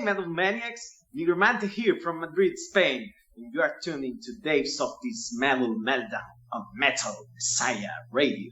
Metal Maniacs, Nigromante here from Madrid, Spain, and you are tuned into Dave Softee's Metal Meltdown on Metal Messiah Radio.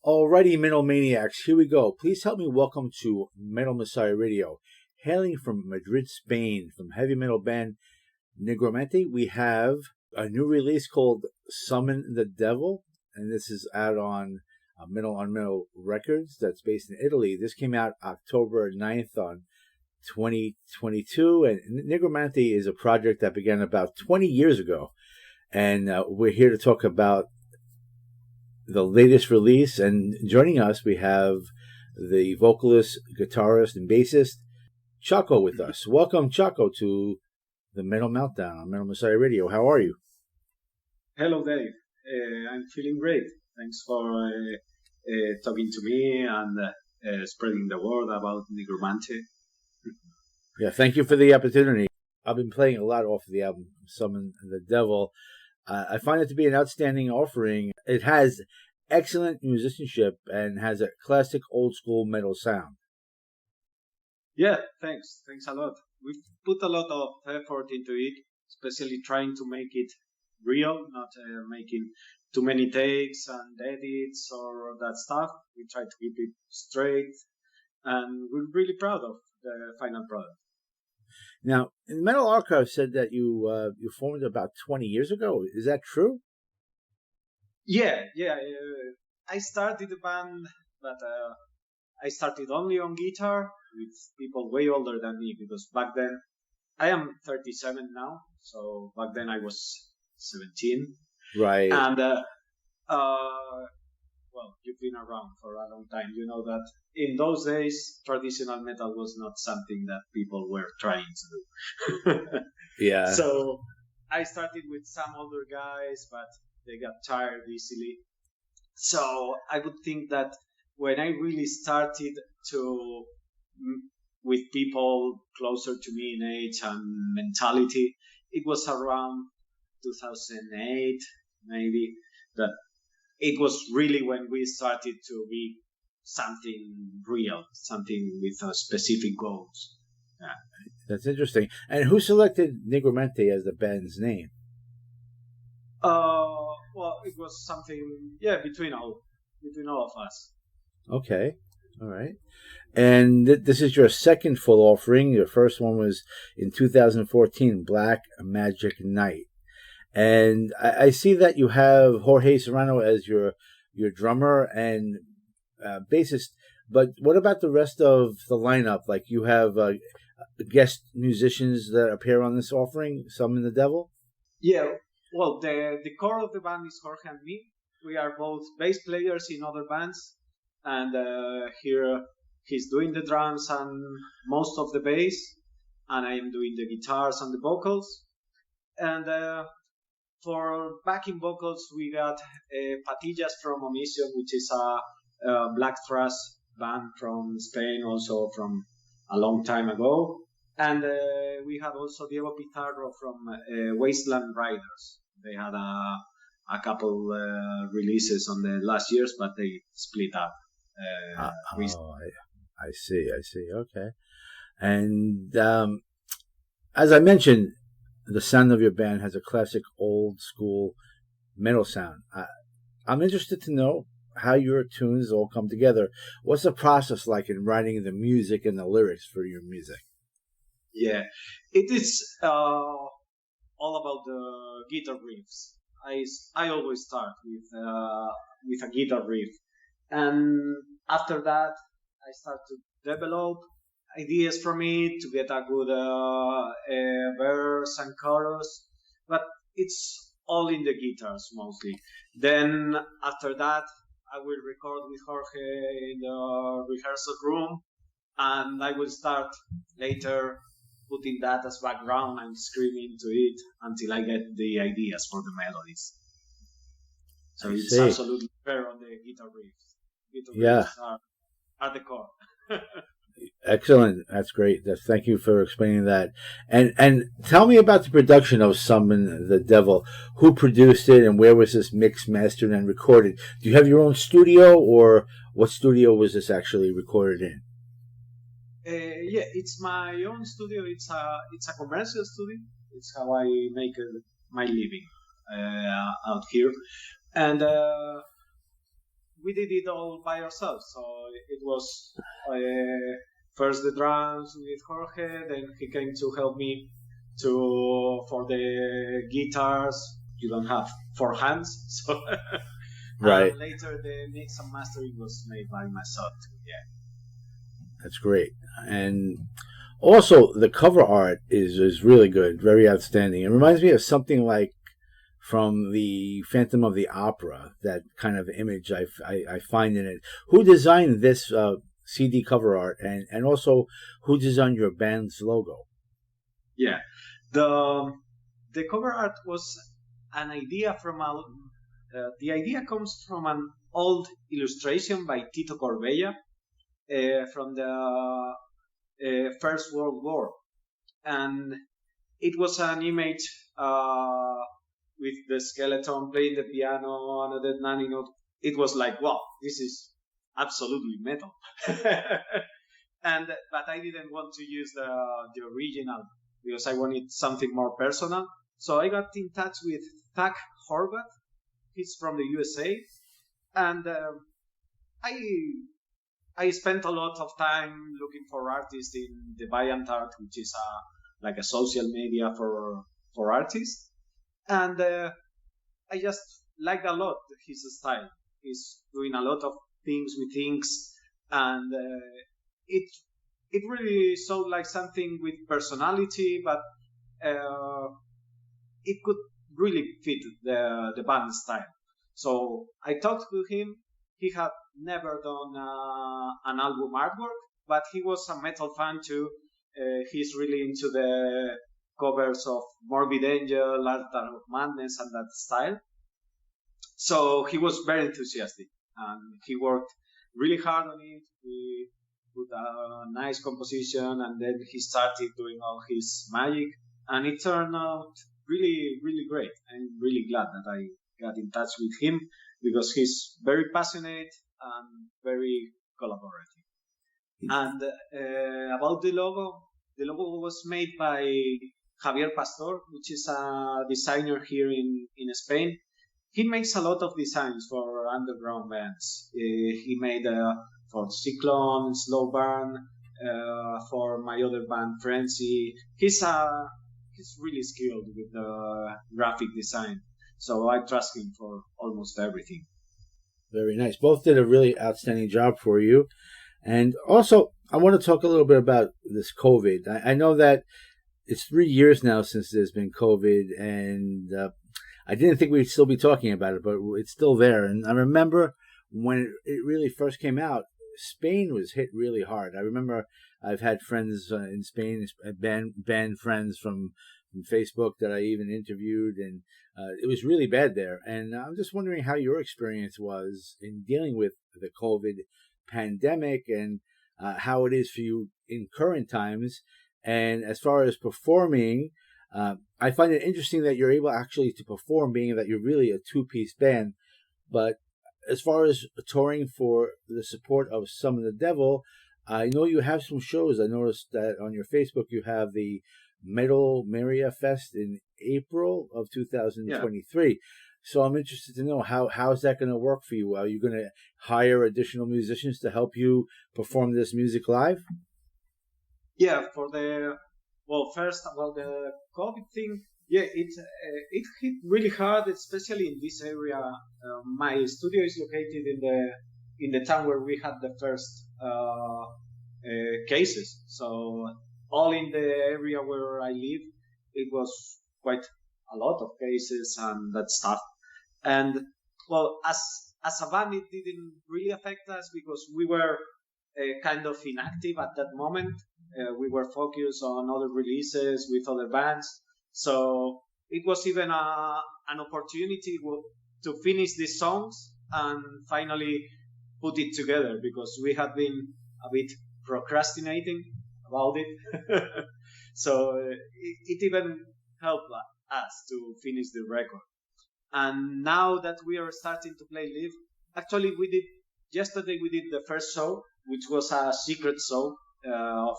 Alrighty, Metal Maniacs, here we go. Please help me welcome to Metal Messiah Radio. Hailing from Madrid, Spain, from heavy metal band Nigromante, we have a new release called Summon the Devil, and this is out on Metal on Metal Records that's based in Italy. This came out October 9th on 2022, and Nigromante is a project that began about 20 years ago, and we're here to talk about the latest release. And joining us, we have the vocalist, guitarist, and bassist, Choco, with us. Welcome, Choco, to the Metal Meltdown on Metal Messiah Radio. How are you? Hello, Dave. I'm feeling great. Thanks for talking to me and spreading the word about Nigromante. Yeah, thank you for the opportunity. I've been playing a lot off of the album Summon the Devil. I find it to be an outstanding offering. It has excellent musicianship and has a classic old school metal sound. Yeah, thanks a lot. We've put a lot of effort into it, especially trying to make it real, not making too many takes and edits or that stuff. We try to keep it straight, and we're really proud of the final product. Now, in the Metal Archive said that you formed about 20 years ago. Is that true? Yeah. I started the band, but I started only on guitar with people way older than me because back then I am 37 now, so back then I was 17. Right. And well, you've been around for a long time. You know that in those days, traditional metal was not something that people were trying to do. Yeah. So I started with some older guys, but they got tired easily. So I would think that when I really started to with people closer to me in age and mentality, it was around 2008, maybe, that it was really when we started to be something real, something with specific goals. Yeah. That's interesting. And who selected Nigromante as the band's name? Well, it was something, between all of us. Okay. All right. And this is your second full offering. Your first one was in 2014, Black Magic Night. And I see that you have Jorge Serrano as your drummer and bassist. But what about the rest of the lineup? Like you have guest musicians that appear on this offering, some in the Devil? Yeah. Well, the core of the band is Jorge and me. We are both bass players in other bands. And here he's doing the drums and most of the bass. And I am doing the guitars and the vocals. And for backing vocals, we got Patillas from Omission, which is a black thrash band from Spain, also from a long time ago. And we had also Diego Pizarro from Wasteland Riders. They had a couple releases on the last years, but they split up. I see. Okay. And as I mentioned, the sound of your band has a classic old school metal sound. I'm interested to know how your tunes all come together. What's the process like in writing the music and the lyrics for your music? Yeah, it is all about the guitar riffs. I always start with a guitar riff, and after that I start to develop ideas from it to get a good verse and chorus, but it's all in the guitars mostly. Then after that I will record with Jorge in the rehearsal room, and I will start later putting that as background and screaming to it until I get the ideas for the melodies. So it's absolutely fair on the guitar riffs. Riffs are the core. Excellent. That's great. Thank you for explaining that. And tell me about the production of Summon the Devil. Who produced it and where was this mixed, mastered, and recorded? Do you have your own studio, or what studio was this actually recorded in? Yeah, it's my own studio. It's a commercial studio. It's how I make my living out here, and we did it all by ourselves. So it was first the drums with Jorge, then he came to help me for the guitars. You don't have 4 hands, so right. And later the mix and mastering was made by myself too. Yeah. That's great. And also, the cover art is really good, very outstanding. It reminds me of something like from the Phantom of the Opera, that kind of image I find in it. Who designed this CD cover art, and also who designed your band's logo? Yeah, the cover art was an idea from the idea comes from an old illustration by Tito Corbella. From the First World War, and it was an image with the skeleton playing the piano and the it was like, wow, this is absolutely metal. But I didn't want to use the original because I wanted something more personal. So I got in touch with Thak Horvath. He's from the USA, and I I spent a lot of time looking for artists in the DeviantArt, which is like a social media for artists, and I just liked a lot his style. He's doing a lot of things with inks, and it it really showed like something with personality, but uh, it could really fit the band style. So I talked to him. He had never done an album artwork, but he was a metal fan too. He's really into the covers of Morbid Angel, Art of Madness, and that style. So he was very enthusiastic, and he worked really hard on it. We put a nice composition, and then he started doing all his magic, and it turned out really, really great. I'm really glad that I got in touch with him because he's very passionate and very collaborative. And about the logo was made by Javier Pastor, which is a designer here in Spain. He makes a lot of designs for underground bands. He made for Cyclone, Slow Burn, for my other band, Frenzy. He's really skilled with the graphic design, so I trust him for almost everything. Very nice. Both did a really outstanding job for you. And also, I want to talk a little bit about this COVID. I know that it's 3 years now since there's been COVID, and I didn't think we'd still be talking about it, but it's still there. And I remember when it really first came out, Spain was hit really hard. I remember I've had friends in Spain, band friends from Facebook that I even interviewed, and it was really bad there. And I'm just wondering how your experience was in dealing with the COVID pandemic, and how it is for you in current times. And as far as performing, I find it interesting that you're able actually to perform, being that you're really a two-piece band. But as far as touring for the support of Some of the Devil, I know you have some shows. I noticed that on your Facebook you have the Metal Maria Fest in April of 2023. Yeah. So I'm interested to know how's that going to work for you? Are you going to hire additional musicians to help you perform this music live? Yeah, first about the COVID thing, yeah, it hit really hard, especially in this area. My studio is located in the town where we had the first cases. So all in the area where I live, it was quite a lot of cases and that stuff. And well, as a band, it didn't really affect us because we were kind of inactive at that moment. We were focused on other releases with other bands. So it was even an opportunity to finish these songs and finally put it together, because we had been a bit procrastinating about it. So it even helped us to finish the record. And now that we are starting to play live, actually yesterday we did the first show, which was a secret show of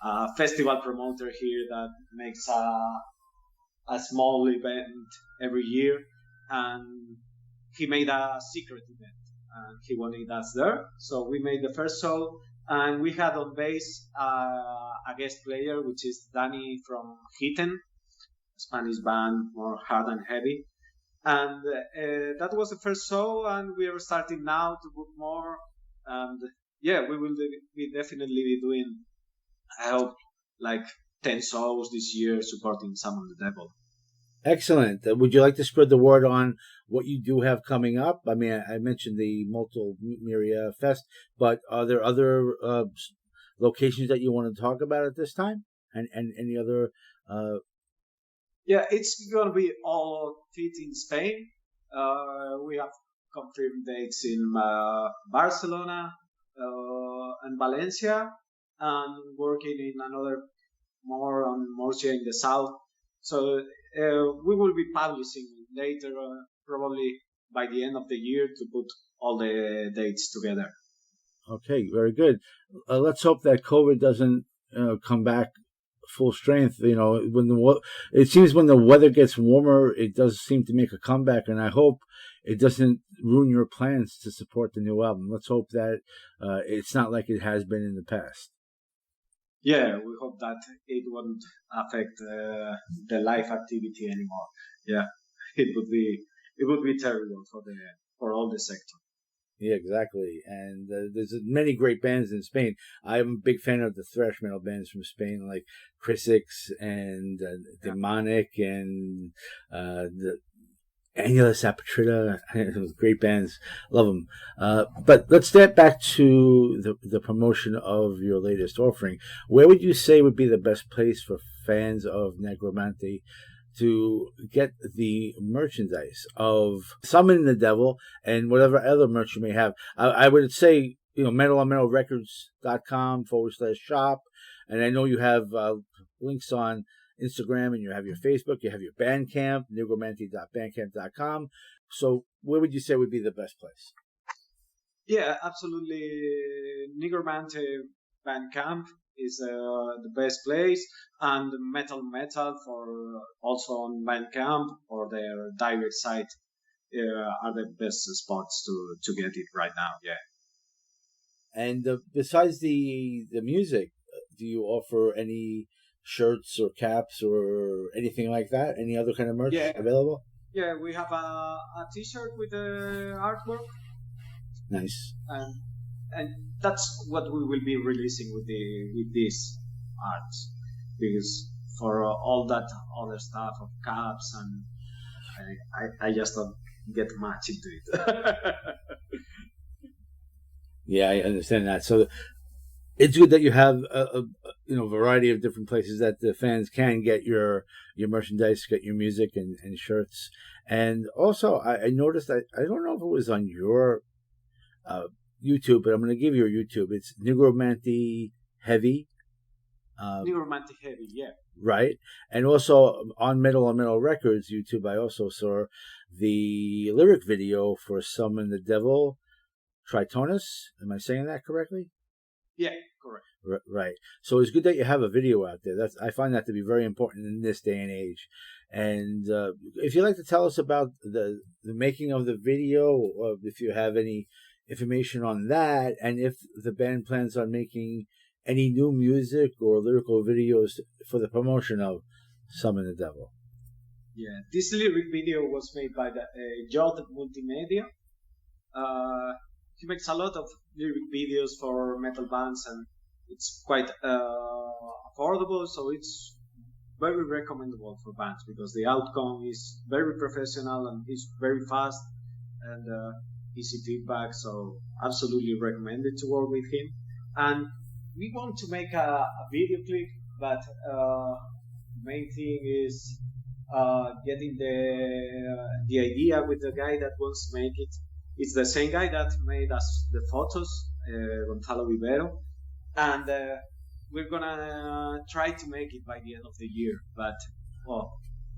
a festival promoter here that makes a small event every year, and he made a secret event and he wanted us there. So we made the first show, and we had on bass a guest player, which is Danny from Hitten, a Spanish band, more hard and heavy. And that was the first show, and we are starting now to book more. And yeah, we will definitely be doing, I hope, like 10 shows this year supporting Some of the Devil. Excellent. Would you like to spread the word on what you do have coming up? I mean, I mentioned the Multimedia Fest, but are there other locations that you want to talk about at this time? And any other... Yeah, it's going to be all fit in Spain. We have confirmed dates in Barcelona and Valencia, and working in another more on Murcia in the south. So we will be publishing later, probably by the end of the year to put all the dates together. Okay, very good. Let's hope that COVID doesn't come back full strength. It seems when the weather gets warmer, it does seem to make a comeback, and I hope it doesn't ruin your plans to support the new album. Let's hope that it's not like it has been in the past. Yeah, we hope that it won't affect the live activity anymore. Yeah, it would be terrible for all the sector. Yeah, exactly. And there's many great bands in Spain. I'm a big fan of the thrash metal bands from Spain, like Crisix and Demonic and the Annulus Apatrida. Great bands. Love them. But let's step back to the promotion of your latest offering. Where would you say would be the best place for fans of Nigromante to get the merchandise of Summon the Devil and whatever other merch you may have? I would say, metalonmetalrecords.com/shop. And I know you have links on Instagram, and you have your Facebook, you have your Bandcamp, nigromante.bandcamp.com. So where would you say would be the best place? Yeah, absolutely. Nigromante Bandcamp is the best place, and Metal for also on Bandcamp or their direct site are the best spots to get it right now. Yeah. And besides the music, do you offer any shirts or caps or anything like that? Any other kind of merch available? Yeah, we have a T-shirt with the artwork. Nice. And that's what we will be releasing with this art, because for all that other stuff of caps and I just don't get much into it. Yeah, I understand that. So it's good that you have a variety of different places that the fans can get your merchandise, get your music and shirts. And also, I noticed I don't know if it was on your YouTube, but I'm going to give you your YouTube. It's Nigromante Heavy. Nigromante Heavy, yeah. Right. And also on Metal Records YouTube, I also saw the lyric video for Summon the Devil, Tritonus. Am I saying that correctly? Yeah, correct. Right. So it's good that you have a video out there. I find that to be very important in this day and age. And if you'd like to tell us about the making of the video, or if you have any information on that, and if the band plans on making any new music or lyrical videos for the promotion of Summon the Devil. Yeah, this lyric video was made by the Jorge Multimedia. He makes a lot of lyric videos for metal bands, and it's quite affordable, so it's very recommendable for bands because the outcome is very professional and it's very fast and easy feedback, so absolutely recommended to work with him. And we want to make a video clip, but main thing is getting the idea with the guy that wants to make it. It's the same guy that made us the photos, Gonzalo Vivero, and we're gonna try to make it by the end of the year. But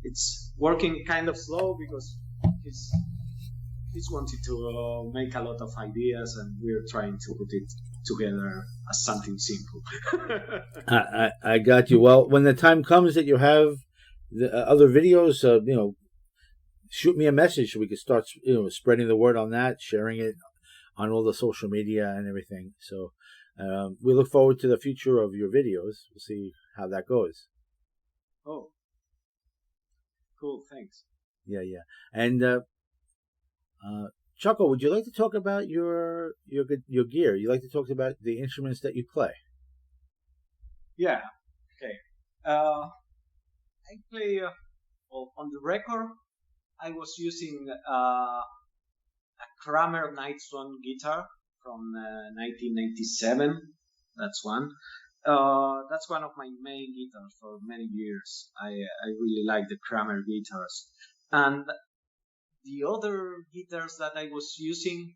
it's working kind of slow because he's wanted to make a lot of ideas, and we're trying to put it together as something simple. I got you. Well, when the time comes that you have the other videos, shoot me a message so we can start, spreading the word on that, sharing it on all the social media and everything. So we look forward to the future of your videos. We'll see how that goes. Oh, cool. Thanks. Yeah. And Choco, would you like to talk about your gear? You like to talk about the instruments that you play? Yeah. Okay. I play on the record. I was using a Kramer Nightstone guitar from 1997. That's one. That's one of my main guitars for many years. I really like the Kramer guitars. And the other guitars that I was using,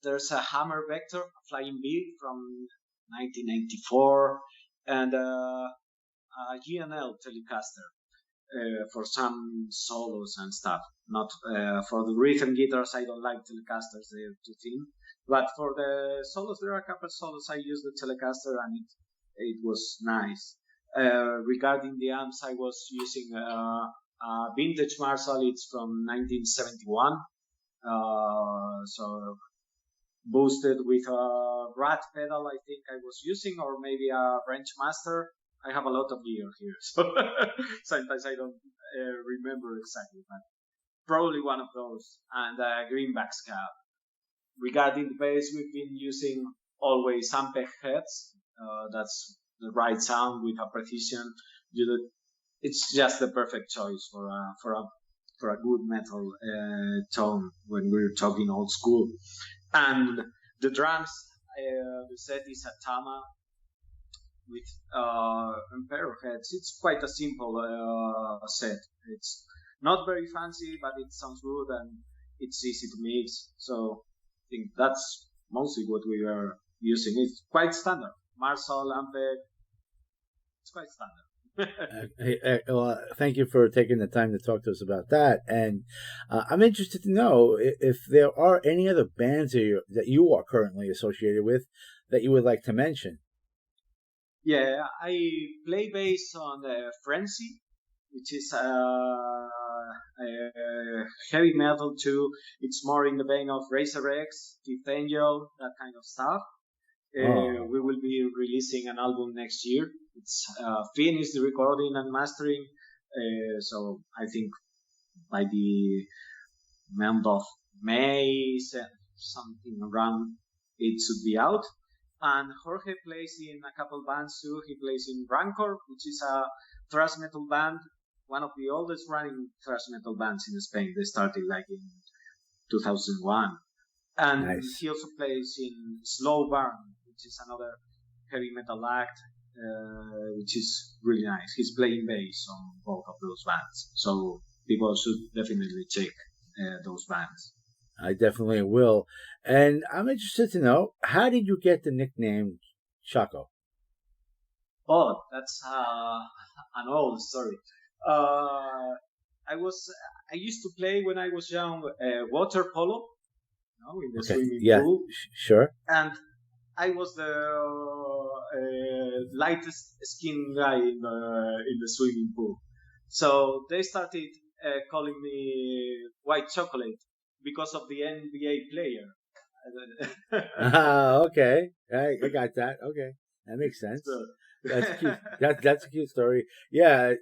there's a Hammer Vector, a Flying V from 1994, and a GNL Telecaster. for some solos and stuff. Not for the rhythm guitars, I don't like Telecasters, they're too thin. But for the solos, there are a couple of solos I use the Telecaster, and it was nice. Regarding the amps, I was using a vintage Marshall. It's from 1971. So boosted with a rat pedal, I think I was using, or maybe a Wrench Master. I have a lot of gear here, so sometimes I don't remember exactly, but probably one of those. And Greenback Scab. Regarding the bass, we've been using always Ampeg heads. That's the right sound with a precision. It's just the perfect choice for a good metal tone when we're talking old school. And the drums, the set is a Tama with Emperor heads. It's quite a simple set. It's not very fancy, but it sounds good and it's easy to mix. So I think that's mostly what we are using. It's quite standard. Marshall, Ampeg, it's quite standard. Well, thank you for taking the time to talk to us about that. And I'm interested to know if there are any other bands that you are currently associated with that you would like to mention. Yeah, I play bass on Frenzy, which is heavy metal too. It's more in the vein of Razor X, Fifth Angel, that kind of stuff. We will be releasing an album next year. It's finished the recording and mastering, so I think by the month of May, something around, it should be out. And Jorge plays in a couple bands too. He plays in Rancor, which is a thrash metal band, one of the oldest running thrash metal bands in Spain. They started like in 2001. And nice. He also plays in Slow Burn, which is another heavy metal act, which is really nice. He's playing bass on both of those bands. So people should definitely check those bands. I definitely will. And I'm interested to know, how did you get the nickname Choco? Oh, that's an old story. I used to play when I was young water polo, in the swimming pool. Sure. And I was the lightest skinned guy in the swimming pool. So they started calling me White Chocolate because of the NBA player. Okay. I got that. Okay. That makes sense. That's cute. That's a cute story. Yeah,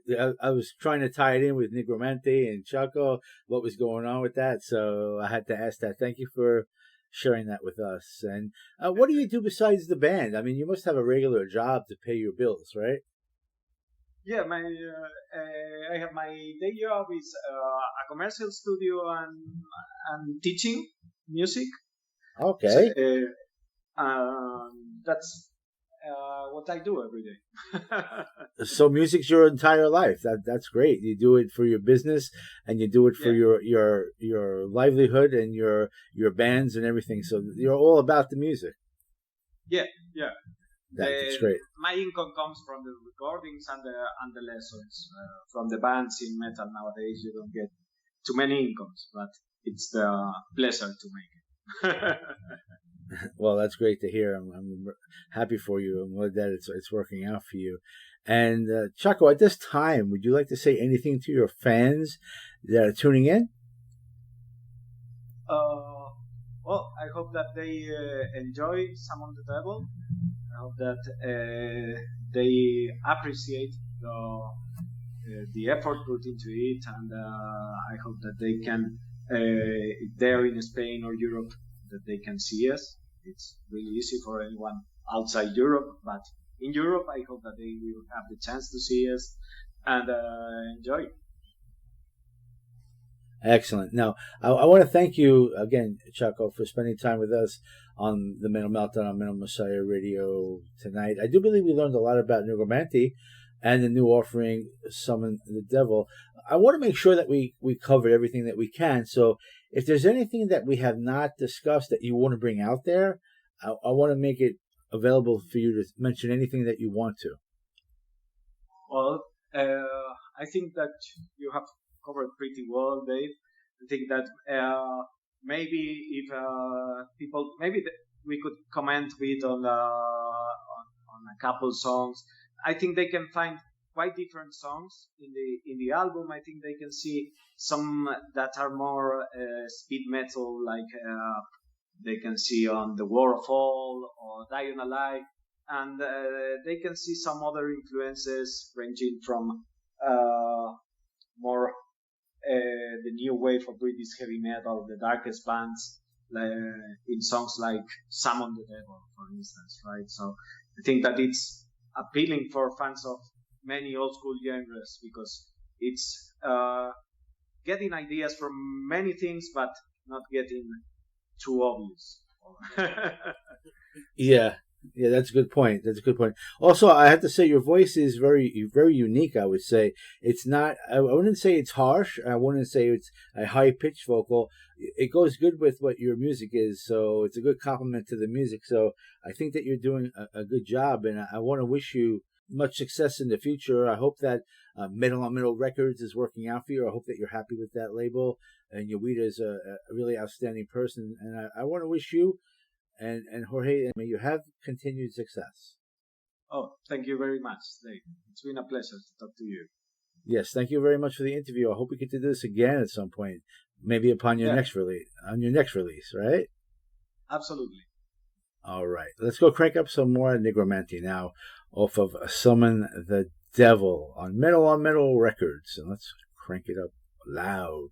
I was trying to tie it in with Nigromante and Choco, what was going on with that. So I had to ask that. Thank you for sharing that with us. And what do you do besides the band? I mean, you must have a regular job to pay your bills, right? Yeah, I have my day job is a commercial studio and teaching music. Okay. So, that's what I do every day. So music's your entire life. That's great. You do it for your business, and you do it for your livelihood and your bands and everything. So you're all about the music. Yeah. That's great. My income comes from the recordings and the lessons. From the bands in metal nowadays, you don't get too many incomes, but it's the pleasure to make it. Well, that's great to hear. I'm happy for you. I'm glad that it's working out for you. And Choco, at this time, would you like to say anything to your fans that are tuning in? Well, I hope that they enjoy Summon the Devil. I hope that they appreciate the effort put into it, and I hope that they can, if they're in Spain or Europe, that they can see us. It's really easy for anyone outside Europe, but in Europe, I hope that they will have the chance to see us and enjoy. Excellent. Now, I want to thank you again, Choco, for spending time with us on the Metal Meltdown on Metal Messiah Radio tonight. I do believe we learned a lot about Nigromante and the new offering, Summon the Devil. I want to make sure that we cover everything that we can. So if there's anything that we have not discussed that you want to bring out there, I want to make it available for you to mention anything that you want to. Well, I think that you have covered pretty well, Dave. I think that maybe if people, we could comment with on a couple songs. I think they can find quite different songs in the album. I think they can see some that are more speed metal, like they can see on The Waterfall or Dying Alive, and they can see some other influences ranging from more the new wave of British heavy metal, the darkest bands, in songs like Summon the Devil, for instance, right? So I think that it's appealing for fans of many old school genres because it's getting ideas from many things, but not getting too obvious. Yeah, yeah, that's a good point. That's a good point. Also, I have to say your voice is very unique. I would say it's not. I wouldn't say it's harsh. I wouldn't say it's a high pitched vocal. It goes good with what your music is, so it's a good compliment to the music. So I think that you're doing a good job, and I want to wish you much success in the future. I hope that Metal on Metal Records is working out for you. I hope that you're happy with that label, and Yowita is a really outstanding person. And I want to wish you and Jorge, may you have continued success. Oh, thank you very much, Dave. It's been a pleasure to talk to you. Yes, thank you very much for the interview. I hope we get to do this again at some point, maybe upon your next release. On your next release, right? Absolutely. All right, let's go crank up some more Nigromante now, off of Summon the Devil on Metal Records, and let's crank it up loud.